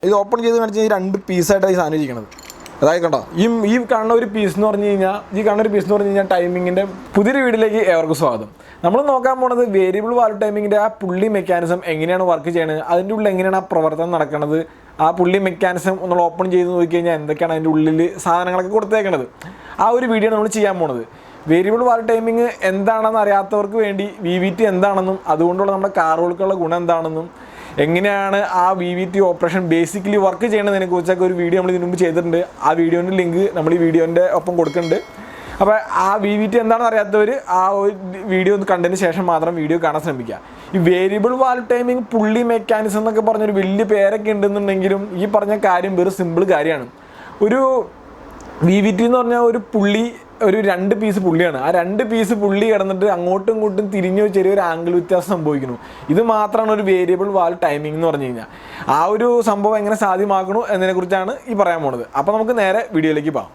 ഇത് ഓപ്പൺ ചെയ്ത് കാണിച്ച് കഴിഞ്ഞാൽ 2 പീസായിട്ടാണ് ഈ സാധനം ഇരിക്കുന്നത്. അതായത് കണ്ടോ, ഈ കാണുന്ന ഒരു പീസ് എന്ന് പറഞ്ഞു കഴിഞ്ഞാൽ ടൈമിങ്ങിൻ്റെ പുതിയൊരു വീഡിയോയിലേക്ക് ഏവർക്കും സ്വാഗതം. നമ്മൾ നോക്കാൻ പോണത് വേരിയബിൾ വാൽവ് ടൈമിങ്ങിൻ്റെ ആ പുള്ളി മെക്കാനിസം എങ്ങനെയാണ് വർക്ക് ചെയ്യണത്, അതിൻ്റെ ഉള്ളിൽ എങ്ങനെയാണ് ആ പ്രവർത്തനം നടക്കുന്നത്, ആ പുള്ളി മെക്കാനിസം നമ്മൾ ഓപ്പൺ ചെയ്ത് നോക്കിക്കഴിഞ്ഞാൽ എന്തൊക്കെയാണ് അതിൻ്റെ ഉള്ളിൽ സാധനങ്ങളൊക്കെ കൊടുത്തേക്കണത്, ആ ഒരു വീഡിയോ നമ്മൾ ചെയ്യാൻ പോണത്. വേരിയബിൾ വാൽവ് ടൈമിങ് എന്താണെന്ന് അറിയാത്തവർക്ക് വേണ്ടി VVT എന്താണെന്നും അതുകൊണ്ടുള്ള നമ്മുടെ കാറുകൾക്കുള്ള ഗുണം എന്താണെന്നും എങ്ങനെയാണ് ആ VVT ഓപ്പറേഷൻ ബേസിക്കലി വർക്ക് ചെയ്യണതിനെ കുറിച്ചൊക്കെ ഒരു വീഡിയോ നമ്മൾ ഇതിനു മുമ്പ് ചെയ്തിട്ടുണ്ട്. ആ വീഡിയോൻ്റെ ലിങ്ക് നമ്മൾ ഈ വീഡിയോൻ്റെ ഒപ്പം കൊടുക്കുന്നുണ്ട്. അപ്പോൾ ആ VVT എന്താണെന്ന് അറിയാത്തവർ ആ ഒരു വീഡിയോ ഒന്ന് കണ്ടതിന് ശേഷം മാത്രം വീഡിയോ കാണാൻ ശ്രമിക്കുക. ഈ വേരിയബിൾ വാൽവ് ടൈമിങ് പുള്ളി മെക്കാനിസം എന്നൊക്കെ പറഞ്ഞൊരു വലിയ പേരൊക്കെ ഉണ്ടെന്നുണ്ടെങ്കിലും ഈ പറഞ്ഞ കാര്യം വെറും സിമ്പിൾ കാര്യമാണ്. ഒരു VVT എന്ന് പറഞ്ഞാൽ ഒരു പുള്ളി, ഒരു 2 പീസ് പുള്ളിയാണ്. ആ 2 പീസ് പുള്ളി കിടന്നിട്ട് അങ്ങോട്ടും ഇങ്ങോട്ടും തിരിഞ്ഞു ചെറിയൊരു ആംഗിൾ വ്യത്യാസം സംഭവിക്കുന്നു. ഇത് മാത്രമാണ് ഒരു വേരിയബിൾ വാൽവ് ടൈമിംഗ് എന്ന് പറഞ്ഞു കഴിഞ്ഞാൽ. ആ ഒരു സംഭവം എങ്ങനെ സാധ്യമാക്കണു എന്നതിനെക്കുറിച്ചാണ് ഈ പറയാൻ പോണത്. അപ്പോൾ നമുക്ക് നേരെ വീഡിയോയിലേക്ക് പോകാം.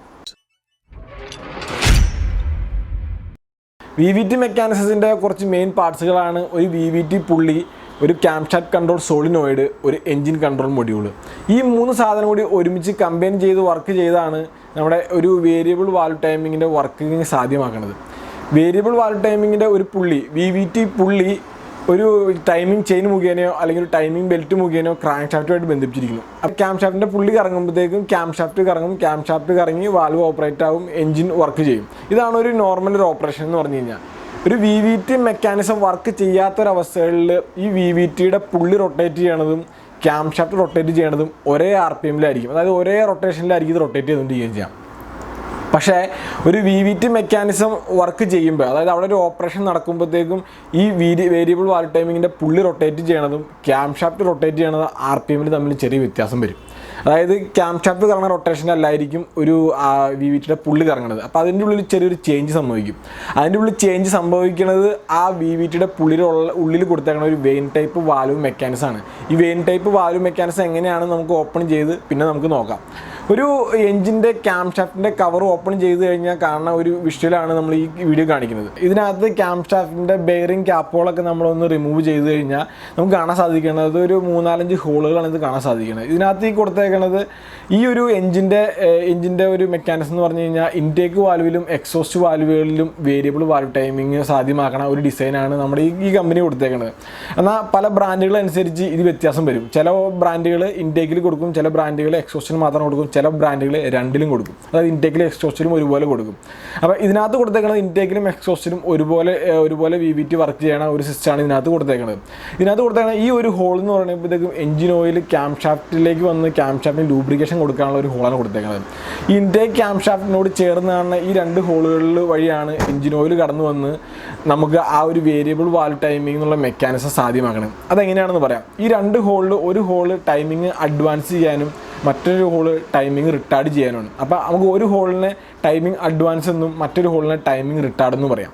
VVT മെക്കാനിസത്തിൻ്റെ കുറച്ച് മെയിൻ പാർട്സുകളാണ് ഒരു VVT പുള്ളി, ഒരു ക്യാംഷാഫ്റ്റ് കൺട്രോൾ സോളിനോയിഡ്, ഒരു എൻജിൻ കൺട്രോൾ മൊഡ്യൂള്. ഈ 3 സാധനം കൂടി ഒരുമിച്ച് കമ്പൈൻ ചെയ്ത് വർക്ക് ചെയ്താണ് നമ്മുടെ ഒരു വേരിയബിൾ വാൽവ് ടൈമിങ്ങിൻ്റെ വർക്കിംഗ് സാധ്യമാക്കുന്നത്. വേരിയബിൾ വാൽവ് ടൈമിങ്ങിൻ്റെ ഒരു പുള്ളി, VVT പുള്ളി, ഒരു ടൈമിംഗ് ചെയിൻ മുഖേനയോ അല്ലെങ്കിൽ ഒരു ടൈമിംഗ് ബെൽറ്റ് മുഖേനയോ ക്രാങ്ക് ഷാഫ്റ്റുമായിട്ട് ബന്ധിപ്പിച്ചിരിക്കുന്നു. അപ്പോൾ ക്യാംഷാഫ്റ്റിൻ്റെ പുള്ളി കറങ്ങുമ്പോഴത്തേക്കും ക്യാംഷാഫ്റ്റ് കറങ്ങും, ക്യാംഷാഫ്റ്റ് കറങ്ങി വാൽവ് ഓപ്പറേറ്റ് ആവും, എൻജിൻ വർക്ക് ചെയ്യും. ഇതാണ് ഒരു നോർമൽ ഒരു ഓപ്പറേഷൻ എന്ന് പറഞ്ഞു കഴിഞ്ഞാൽ. ഒരു VVT മെക്കാനിസം വർക്ക് ചെയ്യാത്തൊരവസ്ഥകളിൽ ഈ VVTയുടെ പുള്ളി റൊട്ടേറ്റ് ചെയ്യണതും ക്യാംഷാഫ്റ്റ് റൊട്ടേറ്റ് ചെയ്യണതും ഒരേ RPMലായിരിക്കും. അതായത് ഒരേ റൊട്ടേഷനിലായിരിക്കും ഇത് റൊട്ടേറ്റ് ചെയ്തുകൊണ്ടിരിക്കുകയും ചെയ്യാം. പക്ഷേ ഒരു VVT മെക്കാനിസം വർക്ക് ചെയ്യുമ്പോൾ, അതായത് അവിടെ ഒരു ഓപ്പറേഷൻ നടക്കുമ്പോഴത്തേക്കും ഈ വേരിയബിൾ വാൽവ് ടൈമിങ്ങിൻ്റെ പുള്ളി റൊട്ടേറ്റ് ചെയ്യണതും ക്യാംഷാഫ്റ്റ് റൊട്ടേറ്റ് ചെയ്യണതും RPMൽ തമ്മിൽ ചെറിയ വ്യത്യാസം വരും. അതായത് ക്യാംഷാഫ്റ്റ് കറങ്ങുന്ന റൊട്ടേഷനല്ലായിരിക്കും ഒരു VVTയുടെ പുള്ളി കറങ്ങുന്നത്. അപ്പോൾ അതിൻ്റെ ഉള്ളിൽ ചെറിയൊരു ചേഞ്ച് സംഭവിക്കും. അതിൻ്റെ ഉള്ളിൽ ചേഞ്ച് സംഭവിക്കുന്നത് ആ VVTയുടെ ഉള്ളിൽ കൊടുത്തേക്കുന്ന ഒരു വെയിൻ ടൈപ്പ് വാൽവ് മെക്കാനിസമാണ്. ഈ വെയിൻ ടൈപ്പ് വാൽവ് മെക്കാനിസം എങ്ങനെയാണ് നമുക്ക് ഓപ്പൺ ചെയ്ത് പിന്നെ നമുക്ക് നോക്കാം. ഒരു എഞ്ചിൻ്റെ ക്യാംഷാഫ്റ്റിൻ്റെ കവർ ഓപ്പൺ ചെയ്ത് കഴിഞ്ഞാൽ കാണുന്ന ഒരു വിഷ്വലാണ് നമ്മൾ ഈ വീഡിയോ കാണിക്കുന്നത്. ഇതിനകത്ത് ക്യാംഷാഫ്റ്റിൻ്റെ ബെയറിംഗ് ക്യാപ്പുകളൊക്കെ നമ്മളൊന്ന് റിമൂവ് ചെയ്ത് കഴിഞ്ഞാൽ നമുക്ക് കാണാൻ സാധിക്കുന്നത് ഒരു 3-4 ഹോളുകളാണ് ഇത് കാണാൻ സാധിക്കുന്നത്. ഇതിനകത്ത് ഈ കൊടുത്തേക്കുന്നത് ഈ ഒരു എഞ്ചിൻ്റെ ഒരു മെക്കാനിസം എന്ന് പറഞ്ഞു കഴിഞ്ഞാൽ ഇൻടേക്ക് വാൽവിലും എക്സോസ്റ്റ് വാൽവുകളിലും വേരിയബിൾ വാൽവ് ടൈമിങ് സാധ്യമാക്കണ ഒരു ഡിസൈനാണ് നമ്മുടെ ഈ കമ്പനി കൊടുത്തേക്കുന്നത്. എന്നാൽ പല ബ്രാൻഡുകളനുസരിച്ച് ഇത് വ്യത്യാസം വരും. ചില ബ്രാൻഡുകൾ ഇൻടേക്കിൽ കൊടുക്കും, ചില ബ്രാൻഡുകൾ എക്സോസ്റ്റിന് മാത്രം കൊടുക്കും, ചില ബ്രാൻഡുകൾ രണ്ടിലും കൊടുക്കും. അതായത് ഇൻടേക്കിലും എക്സോസ്റ്റിലും ഒരുപോലെ കൊടുക്കും. അപ്പോൾ ഇതിനകത്ത് കൊടുത്തേക്കുന്നത് ഇൻടേക്കിലും എക്സോസ്റ്റിലും ഒരുപോലെ VVT വർക്ക് ചെയ്യണ ഒരു സിസ്റ്റമാണ് ഇതിനകത്ത് കൊടുത്തേക്കുന്നത്. ഇതിനകത്ത് കൊടുത്തേക്കുന്നത് ഈ ഒരു ഹോൾ എന്ന് പറയുമ്പോഴത്തേക്കും എഞ്ചിൻ ഓയിൽ ക്യാംഷാഫ്റ്റിലേക്ക് വന്ന് ക്യാംഷാഫ്റ്റിന് ലൂബ്രിക്കേഷൻ കൊടുക്കാനുള്ള ഒരു ഹോളാണ് കൊടുത്തേക്കുന്നത്. ഈ ഇൻടേക്ക് ക്യാംഷാഫ്റ്റിനോട് ചേർന്ന് കാണുന്ന ഈ 2 ഹോളുകളിൽ വഴിയാണ് എഞ്ചിൻ ഓയിൽ കടന്നു വന്ന് നമുക്ക് ആ ഒരു വേരിയബിൾ വാൽവ് ടൈമിംഗ് എന്നുള്ള മെക്കാനിസം സാധ്യമാക്കണം. അതെങ്ങനെയാണെന്ന് പറയാം. ഈ 2 ഹോളിൽ ഒരു ഹോള് ടൈമിംഗ് അഡ്വാൻസ് ചെയ്യാനും മറ്റൊരു ഹോള് ടൈമിംഗ് റിട്ടാർഡ് ചെയ്യാനുമാണ്. അപ്പോൾ നമുക്ക് ഒരു ഹോളിനെ ടൈമിംഗ് അഡ്വാൻസ് എന്നും മറ്റൊരു ഹോളിനെ ടൈമിംഗ് റിട്ടാർഡ് എന്നും പറയാം.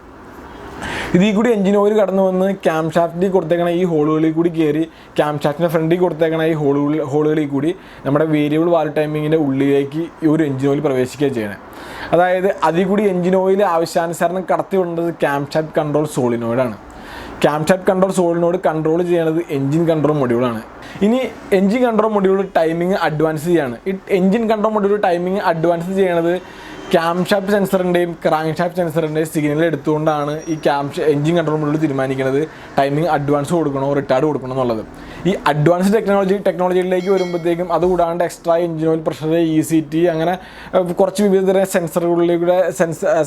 ഇതിൽ കൂടി എഞ്ചിൻ ഓയിൽ കടന്നു വന്ന് ക്യാംഷാഫ്റ്റിൽ കൊടുത്തേക്കണ ഈ ഹോളുകളിൽ കൂടി കയറി ക്യാംഷാഫ്റ്റിൻ്റെ ഫ്രണ്ടിൽ കൊടുത്തേക്കണ ഈ ഹോളുകളിൽ കൂടി നമ്മുടെ വേരിയബിൾ വാൽവ് ടൈമിങ്ങിൻ്റെ ഉള്ളിലേക്ക് ഈ ഒരു എഞ്ചിൻ ഓയിൽ പ്രവേശിക്കുക ചെയ്യണം. അതായത് അതിൽ കൂടി എഞ്ചിൻ ഓയിൽ ആവശ്യാനുസരണം കടത്തി വിടേണ്ടത് ക്യാംഷാഫ്റ്റ് കൺട്രോൾ സോളിനോയിഡാണ്. ക്യാംഷാഫ്റ്റ് കൺട്രോൾ സോളിനോട് കൺട്രോൾ ചെയ്യണത് എഞ്ചിൻ കൺട്രോൾ മൊഡ്യൂളാണ്. ഇനി engine control module timing advance ചെയ്യാണ്. ഈ engine control module timing advance ചെയ്യണത് ക്യാംഷാഫ്റ്റ് സെൻസറിൻ്റെയും ക്രാങ്ക്ഷാഫ്റ്റ് സെൻസറിൻ്റെയും സിഗ്നൽ എടുത്തുകൊണ്ടാണ് ഈ എഞ്ചിൻ കൺട്രോൾ മൊഡ്യൂൾ തീരുമാനിക്കുന്നത് ടൈമിംഗ് അഡ്വാൻസ് കൊടുക്കണോ റിട്ടാർഡ് കൊടുക്കണോ എന്നുള്ളത്. ഈ അഡ്വാൻസ് ടെക്നോളജിയിലേക്ക് വരുമ്പോഴത്തേക്കും അതുകൂടാണ്ട് extra engine oil pressure, ECT, അങ്ങനെ കുറച്ച് വിവിധ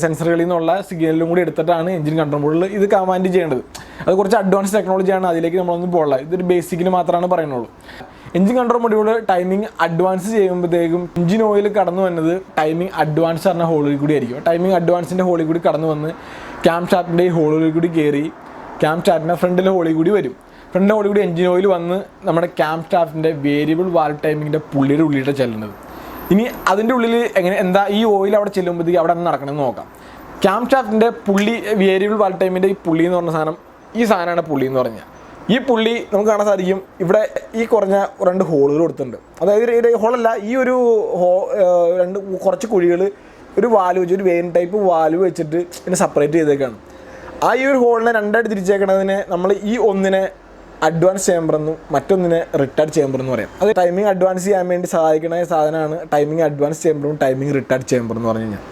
സെൻസറുകളിൽ നിന്നുള്ള സിഗ്നലും കൂടി എടുത്തിട്ടാണ് എഞ്ചിൻ കൺട്രോൾ മൊഡ്യൂൾ ഇത് കമാൻഡ് ചെയ്യേണ്ടത്. അത് കുറച്ച് അഡ്വാൻസ് ടെക്നോളജിയാണ്, അതിലേക്ക് നമ്മളൊന്നും പോകില്ല. ഇതൊരു ബേസിക്കിന് മാത്രമാണ് പറയുന്നുള്ളൂ. Engine control module timing advance ചെയ്യുമ്പോഴത്തേക്കും എഞ്ചിൻ ഓയിൽ കടന്നു വന്നത് ടൈമിംഗ് അഡ്വാൻസ് പറഞ്ഞ ഹോളിൽ കൂടി ആയിരിക്കും. ടൈമിംഗ് അഡ്വാൻസിൻ്റെ ഹോളിൽ കൂടി കടന്നു വന്ന് ക്യാംഷാഫ്റ്റിൻ്റെ ഈ ഹോളിൽ കൂടി കയറി ക്യാംഷാഫ്റ്റിൻ്റെ ഫ്രണ്ടിലെ ഹോളിൽ കൂടി വരും. ഫ്രണ്ടിലെ ഹോളിൽ കൂടി എഞ്ചിൻ ഓയിൽ വന്ന് നമ്മുടെ ക്യാംഷാഫ്റ്റിൻ്റെ വേരിയബിൾ വാൽവ് ടൈമിങ്ങിൻ്റെ പുള്ളിയുടെ ഉള്ളിലാണ് ചെല്ലുന്നത്. ഇനി അതിൻ്റെ ഉള്ളിൽ എന്താ ഈ ഓയിൽ അവിടെ ചെല്ലുമ്പോഴത്തേക്ക് അവിടെ നടക്കണമെന്ന് നോക്കാം. ക്യാംഷാഫ്റ്റിൻ്റെ പുള്ളി, വേരിയബിൾ വാൽവ് ടൈമിൻ്റെ ഈ പുള്ളി എന്ന് പറഞ്ഞ സാധനം, ഈ സാധനമാണ് പുള്ളി എന്ന് പറഞ്ഞാൽ. ഈ പുള്ളി നമുക്ക് കാണാൻ സാധിക്കും. ഇവിടെ ഈ കുറഞ്ഞ 2 ഹോളുകൾ കൊടുത്തിട്ടുണ്ട്. അതായത് ഹോളല്ല, ഈ ഒരു കുറച്ച് കുഴികൾ ഒരു വാൽവ് വെച്ച്, ഒരു വെയിൻ ടൈപ്പ് വാൽവ് വെച്ചിട്ട് ഇതിനെ സെപ്പറേറ്റ് ചെയ്തേക്കാണ്. ആ ഈ ഒരു ഹോളിനെ 2ആയിട്ട് തിരിച്ചേക്കണതിനെ നമ്മൾ ഈ ഒന്നിനെ അഡ്വാൻസ് ചേമ്പർ എന്നും മറ്റൊന്നിനെ റിട്ടാർഡ് ചേമ്പർ എന്ന് പറയാം. അത് ടൈമിംഗ് അഡ്വാൻസ് ചെയ്യാൻ വേണ്ടി സഹായിക്കുന്ന സാധനമാണ് ടൈമിംഗ് അഡ്വാൻസ് ചേമ്പറും ടൈമിംഗ് റിട്ടാർഡ് ചേമ്പർ എന്ന് പറഞ്ഞു കഴിഞ്ഞാൽ.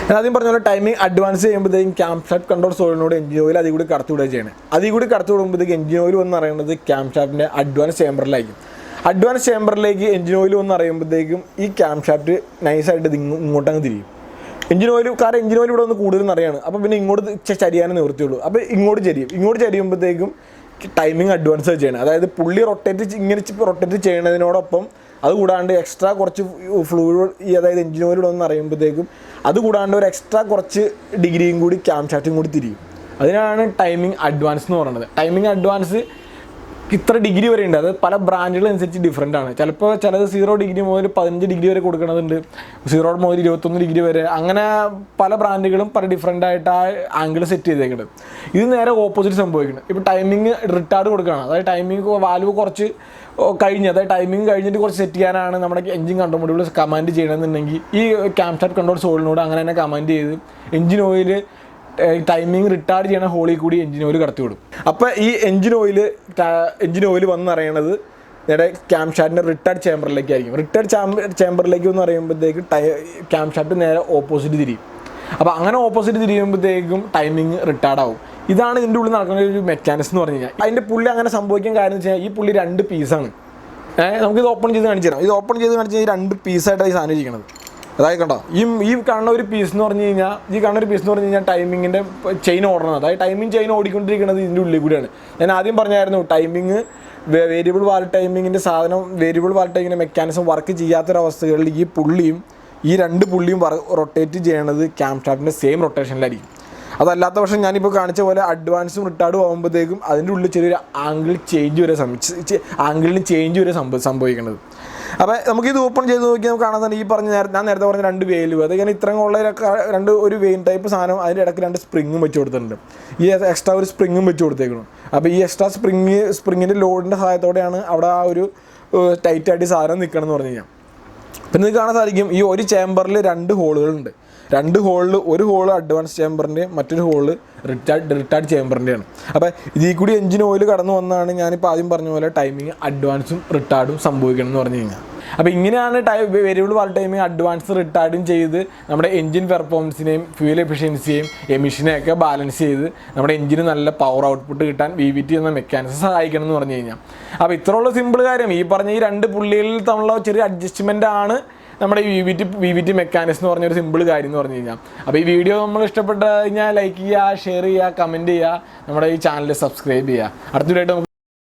ഞാൻ ആദ്യം പറഞ്ഞ പോലെ ടൈമിംഗ് അഡ്വാൻസ് ചെയ്യുമ്പോഴത്തേക്കും camshaft control solenoid engine oil അതിൽ കൂടി കടത്തിവിടുക ചെയ്യണം. അതിൽ കൂടി കടത്തിവിടുമ്പോഴത്തേക്ക് എഞ്ചിൻ ഓയിൽ എന്ന് പറയുന്നത് ക്യാം ഷാഫ്റ്റിൻ്റെ അഡ്വാൻസ് ചേമ്പറിലായിരിക്കും. അഡ്വാൻസ് ചേമ്പറിലേക്ക് എഞ്ചിൻ ഓയിൽ എന്ന് പറയുമ്പോഴത്തേക്കും ഈ ക്യാം ഷാഫ്റ്റ് നൈസായിട്ട് ഇങ്ങോട്ടങ്ങ് തിരിയും. എഞ്ചിൻ ഓയിൽ ഇവിടെ ഒന്ന് കൂടുതൽ നിറയാണ്. അപ്പോൾ പിന്നെ ഇങ്ങോട്ട് ചരിയാനേ നിവൃത്തിയുള്ളൂ. അപ്പോൾ ഇങ്ങോട്ട് ചരിയുമ്പോഴത്തേക്കും ടൈമിംഗ് അഡ്വാൻസ് ചെയ്യണം. അതായത് പുള്ളി റൊട്ടേറ്റ് ചെയ്യണതിനോടൊപ്പം അതുകൂടാണ്ട് എക്സ്ട്രാ കുറച്ച് ഫ്ലൂയിഡ് അതായത് എഞ്ചിൻ ഓയിൽ ഒന്ന് അറിയുമ്പോഴത്തേക്കും അതുകൂടാണ്ട് ഒരു എക്സ്ട്രാ കുറച്ച് ഡിഗ്രിയും കൂടി ക്യാം ഷാഫ്റ്റും കൂടി തിരിയും. അതിനാണ് ടൈമിംഗ് അഡ്വാൻസ് എന്ന് പറയുന്നത്. ടൈമിംഗ് അഡ്വാൻസ് ഇത്ര ഡിഗ്രി വരെ ഉണ്ട്. അത് പല ബ്രാൻഡുകളനുസരിച്ച് ഡിഫറെൻ്റ് ആണ്. ചിലപ്പോൾ ചിലത് 0 ഡിഗ്രി മുതൽ 15 ഡിഗ്രി വരെ കൊടുക്കണതുണ്ട്, 0 മുതൽ 21 ഡിഗ്രി വരെ. അങ്ങനെ പല ബ്രാൻഡുകളും പല ഡിഫറെൻ്റ് ആയിട്ട് ആ ആംഗിൾ സെറ്റ് ചെയ്തേക്കുന്നത്. ഇത് നേരെ ഓപ്പോസിറ്റ് സംഭവിക്കുന്നത്. ഇപ്പോൾ ടൈമിംഗ് റിട്ടാർഡ് കൊടുക്കുകയാണ്. അതായത് ടൈമിംഗ് വാൽവ് കുറച്ച് അതായത് ടൈമിംഗ് കഴിഞ്ഞിട്ട് കുറച്ച് സെറ്റ് ചെയ്യാനാണ് നമ്മുടെ എഞ്ചിൻ കൺട്രോൾ മൊഡ്യൂൾ കമാൻഡ് ചെയ്യണമെന്നുണ്ടെങ്കിൽ ഈ ക്യാം ഷാഫ്റ്റ് കൺട്രോൾ സോളിനോട് അങ്ങനെ തന്നെ കമാൻഡ് ചെയ്ത് എഞ്ചിൻ ഓയിൽ ടൈമിംഗ് റിട്ടാർഡ് ചെയ്യണ ഹോളിൽ കൂടി എഞ്ചിൻ ഓയിൽ കടത്തി വിടും. അപ്പോൾ ഈ എഞ്ചിൻ ഓയിൽ വന്നറിയണത് നേരെ ക്യാം ഷാഫ്റ്റിൻ്റെ റിട്ടാർഡ് ചേമ്പറിലേക്കായിരിക്കും. റിട്ടാർഡ് ചേമ്പറിലേക്ക് എന്ന് പറയുമ്പോഴത്തേക്ക് ക്യാം ഷാഫ്റ്റ് നേരെ ഓപ്പോസിറ്റ് തിരിയും. അപ്പോൾ അങ്ങനെ ഓപ്പോസിറ്റ് തിരിയുമ്പോഴത്തേക്കും ടൈമിംഗ് റിട്ടാർഡ് ആവും. ഇതാണ് ഇതിൻ്റെ ഉള്ളിൽ നടക്കുന്ന ഒരു മെക്കാനിസം എന്ന് പറഞ്ഞു കഴിഞ്ഞാൽ. അതിൻ്റെ പുള്ളി അങ്ങനെ സംഭവിക്കാൻ കാര്യം എന്ന് വെച്ച് കഴിഞ്ഞാൽ ഈ പുള്ളി 2 പീസാണ്. നമുക്കിത് ഓപ്പൺ ചെയ്ത് കാണിച്ചു തരാം. ഇത് ഓപ്പൺ ചെയ്ത് കാണിച്ച് കഴിഞ്ഞാൽ 2 പീസായിട്ടാണ് ഈ സാധനം ഇരിക്കുന്നത്. അതായത് കണ്ടോ, ഈ കാണുന്ന ഒരു പീസ് എന്ന് പറഞ്ഞു കഴിഞ്ഞാൽ ടൈമിങ്ങിൻ്റെ ചെയിൻ ഓടണം. അതായത് ടൈമിംഗ് ചെയിൻ ഓടിക്കൊണ്ടിരിക്കുന്നത് ഇതിൻ്റെ ഉള്ളിൽ കൂടിയാണ്. ഞാൻ ആദ്യം പറഞ്ഞായിരുന്നു ടൈമിങ് വേരിയബിൾ വാൽവ് ടൈമിങ്ങിൻ്റെ മെക്കാനിസം വർക്ക് ചെയ്യാത്തൊരവസ്ഥകളിൽ ഈ 2 പുള്ളിയും റൊട്ടേറ്റ് ചെയ്യണത് ക്യാം ഷാഫ്റ്റിൻ്റെ സെയിം റൊട്ടേഷനിലായിരിക്കും. അതല്ലാത്ത പക്ഷം ഞാനിപ്പോൾ കാണിച്ച പോലെ അഡ്വാൻസും റിട്ടാർഡും ആകുമ്പോഴത്തേക്കും അതിൻ്റെ ഉള്ളിൽ ചെറിയൊരു ആംഗിളിന് ചേഞ്ച് വരെ സംഭവിക്കുന്നത്. അപ്പോൾ നമുക്കിത് ഓപ്പൺ ചെയ്ത് നോക്കി നമുക്ക് കാണാൻ തന്നെ ഞാൻ നേരത്തെ പറഞ്ഞ 2 വേലുവ് അതൊക്കെ ഇത്രയും ഉള്ള ഒരു വെയിൻ ടൈപ്പ് സാധനം അതിൻ്റെ ഇടയ്ക്ക് 2 സ്പ്രിങ്ങും വെച്ച് കൊടുത്തിട്ടുണ്ട്. ഈ എക്സ്ട്രാ ഒരു സ്പ്രിങ്ങും വെച്ച് കൊടുത്തേക്കണം. അപ്പോൾ ഈ എക്സ്ട്രാ സ്പ്രിങ്ങിൻ്റെ ലോഡിൻ്റെ സഹായത്തോടെയാണ് അവിടെ ആ ഒരു ടൈറ്റായിട്ട് സാധനം നിൽക്കണം എന്ന് പറഞ്ഞു കഴിഞ്ഞാൽ. പിന്നെ ഇത് കാണാൻ സാധിക്കും ഈ ഒരു ചേമ്പറിൽ 2 ഹോളുകളുണ്ട്. 2 ഹോളിൽ ഒരു ഹോള് അഡ്വാൻസ് ചേമ്പറിൻ്റെയും മറ്റൊരു ഹോള് റിട്ടാർഡ് ചേമ്പറിൻ്റെയാണ്. അപ്പോൾ ഇതിൽ കൂടി എഞ്ചിൻ ഓയിൽ കടന്നു വന്നാണ് ഞാനിപ്പോൾ ആദ്യം പറഞ്ഞ പോലെ ടൈമിങ് അഡ്വാൻസും റിട്ടാർഡും സംഭവിക്കണം എന്ന് പറഞ്ഞു കഴിഞ്ഞാൽ. അപ്പോൾ ഇങ്ങനെയാണ് വേരിയബിൾ വാൽവ് ടൈമിങ് അഡ്വാൻസ് റിട്ടാർഡും ചെയ്ത് നമ്മുടെ എഞ്ചിൻ പെർഫോമൻസിനെയും ഫ്യൂൽ എഫിഷ്യൻസിയെയും എമിഷനെയൊക്കെ ബാലൻസ് ചെയ്ത് നമ്മുടെ എഞ്ചിന് നല്ല പവർ ഔട്ട്പുട്ട് കിട്ടാൻ VVT എന്ന മെക്കാനിസം സഹായിക്കണം എന്ന് പറഞ്ഞു കഴിഞ്ഞാൽ. അപ്പോൾ ഇത്രയുള്ള സിമ്പിൾ കാര്യം ഈ പറഞ്ഞ ഈ 2 പുള്ളികളിൽ തമ്മിലുള്ള ചെറിയ അഡ്ജസ്റ്റ്മെൻ്റ് ആണ് നമ്മുടെ VVT മെക്കാനിസം എന്ന് പറഞ്ഞൊരു സിമ്പിൾ കാര്യം എന്ന് പറഞ്ഞു കഴിഞ്ഞാൽ. അപ്പോൾ ഈ വീഡിയോ നമ്മൾ ഇഷ്ടപ്പെട്ട് കഴിഞ്ഞാൽ ലൈക്ക് ചെയ്യുക, ഷെയർ ചെയ്യുക, കമൻറ്റ് ചെയ്യുക, നമ്മുടെ ഈ ചാനൽ സബ്സ്ക്രൈബ് ചെയ്യുക. അടുത്ത വീഡിയോ